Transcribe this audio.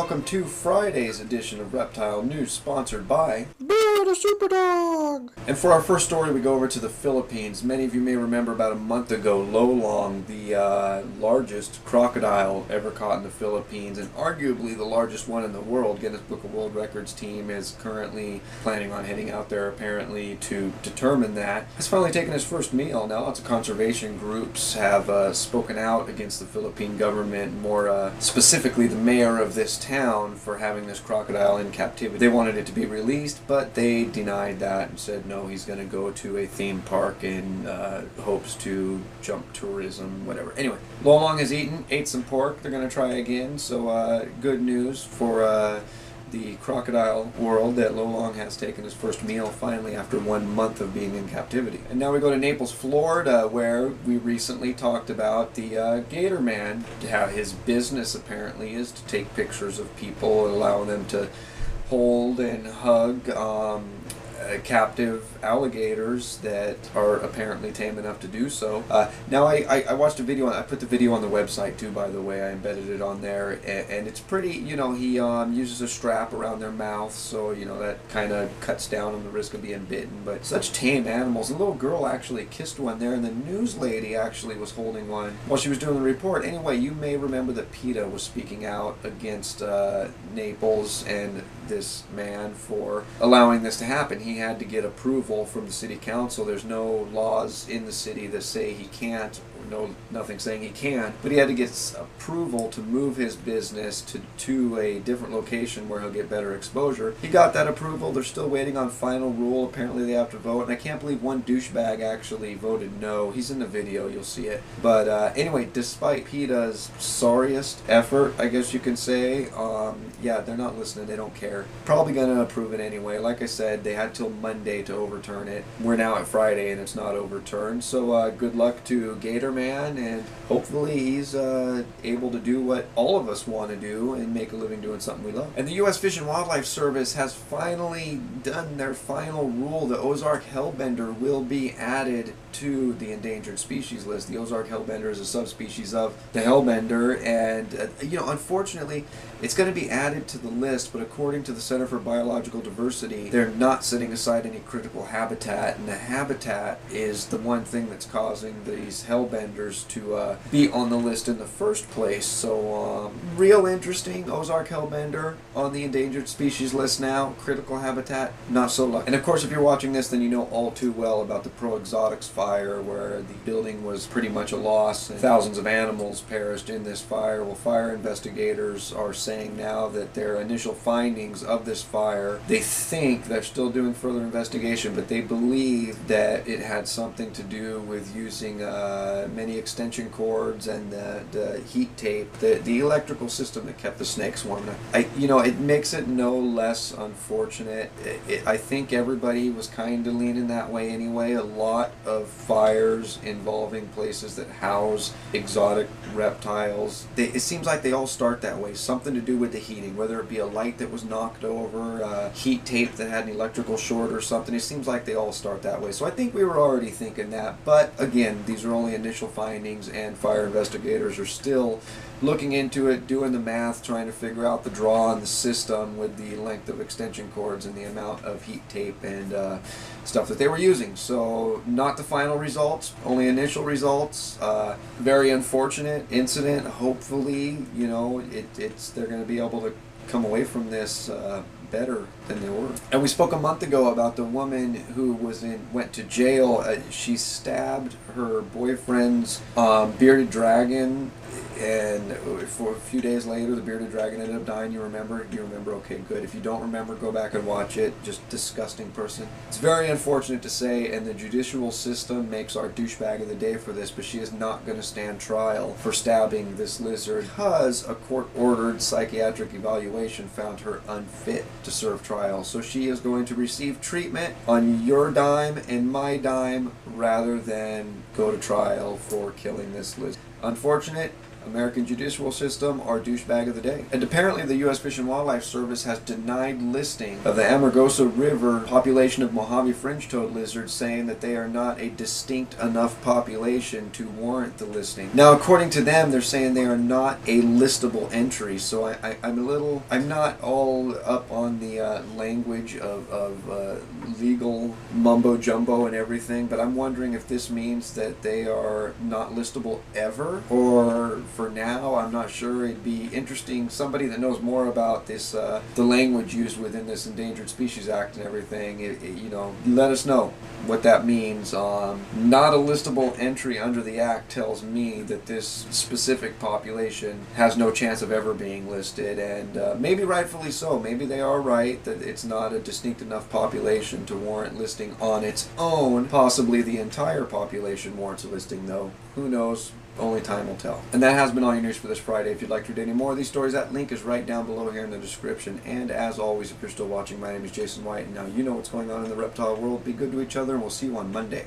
welcome to Friday's edition of Reptile News, sponsored by Bear the Super Dog. And for our first story, we go over to the Philippines. Many of you may remember about a month ago, Lolong, the largest crocodile ever caught in the Philippines, and arguably the largest one in the world. Guinness Book of World Records team is currently planning on heading out there, apparently, to determine that. It's finally taken its first meal. Now, lots of conservation groups have spoken out against the Philippine government, more specifically the mayor of this town, for having this crocodile in captivity. They wanted it to be released, but they denied that and said no, he's going to go to a theme park in hopes to jump tourism, whatever. Anyway, Lolong has ate some pork. They're going to try again, so good news for the crocodile world that Lolong has taken his first meal finally after 1 month of being in captivity. And now we go to Naples, Florida, where we recently talked about the Gator Man. How his business apparently is to take pictures of people and allow them to hold and hug captive alligators that are apparently tame enough to do so. Now I watched a video, I put the video on the website too, by the way. I embedded it on there, and it's pretty, he uses a strap around their mouth, so that kind of cuts down on the risk of being bitten. But such tame animals. A little girl actually kissed one there, and the news lady actually was holding one while she was doing the report. Anyway, you may remember that PETA was speaking out against Naples and this man for allowing this to happen. He had to get approval from the city council. There's no laws in the city that say he can't, or nothing saying he can, but he had to get approval to move his business to a different location where he'll get better exposure. He got that approval. They're still waiting on final rule. Apparently they have to vote, and I can't believe one douchebag actually voted no. He's in the video, you'll see it. But anyway, despite PETA's sorriest effort, I guess you can say, yeah, they're not listening. They don't care. Probably going to approve it anyway. Like I said, they had till Monday to overturn it. We're now at Friday and it's not overturned. So good luck to Gator Man, and hopefully he's able to do what all of us want to do and make a living doing something we love. And the U.S. Fish and Wildlife Service has finally done their final rule. The Ozark Hellbender will be added to the endangered species list. The Ozark Hellbender is a subspecies of the Hellbender, and unfortunately it's going to be added to the list, but according to the Center for Biological Diversity, they're not setting aside any critical habitat, and the habitat is the one thing that's causing these hellbenders to be on the list in the first place. So real interesting. Ozark Hellbender on the endangered species list now. Critical habitat, not so lucky. And of course, if you're watching this, then you know all too well about the Pro Exotics fire, where the building was pretty much a loss and thousands of animals perished in this fire. Well, fire investigators are saying now that their initial findings of this fire, they think, they're still doing further investigation, but they believe that it had something to do with using many extension cords and the heat tape, the electrical system that kept the snakes warm. It makes it no less unfortunate. I think everybody was kind of leaning that way anyway. A lot of fires involving places that house exotic reptiles, it seems like they all start that way. Something to do with the heating, whether it be a light that was knocked over, heat tape that had an electrical short or something. It seems like they all start that way. So I think we were already thinking that. But again, these are only initial findings, and fire investigators are still looking into it, doing the math, trying to figure out the draw on the system with the length of extension cords and the amount of heat tape and stuff that they were using. So not the final results, only initial results. Very unfortunate incident. Hopefully, they're going to be able to come away from this better than they were. And we spoke a month ago about the woman who went to jail. She stabbed her boyfriend's bearded dragon, and for a few days later the bearded dragon ended up dying. You remember? You remember? Okay, good. If you don't remember, go back and watch it. Just disgusting person. It's very unfortunate to say, and the judicial system makes our douchebag of the day for this, but she is not going to stand trial for stabbing this lizard because a court-ordered psychiatric evaluation found her unfit to serve trial. So she is going to receive treatment on your dime and my dime rather than go to trial for killing this lizard. Unfortunate. American judicial system, our douchebag of the day. And apparently the U.S. Fish and Wildlife Service has denied listing of the Amargosa River population of Mojave fringe-toed lizards, saying that they are not a distinct enough population to warrant the listing. Now, according to them, they're saying they are not a listable entry, so I'm not all up on the language of legal mumbo-jumbo and everything, but I'm wondering if this means that they are not listable ever, or for now. I'm not sure. It'd be interesting, somebody that knows more about this, the language used within this Endangered Species Act and everything, let us know what that means. Not a listable entry under the Act tells me that this specific population has no chance of ever being listed, and maybe rightfully so. Maybe they are right that it's not a distinct enough population to warrant listing on its own. Possibly the entire population warrants a listing, though. Who knows? Only time will tell. And that has been all your news for this Friday. If you'd like to read any more of these stories, that link is right down below here in the description. And as always, if you're still watching, my name is Jason White, and now you know what's going on in the reptile world. Be good to each other, and we'll see you on Monday.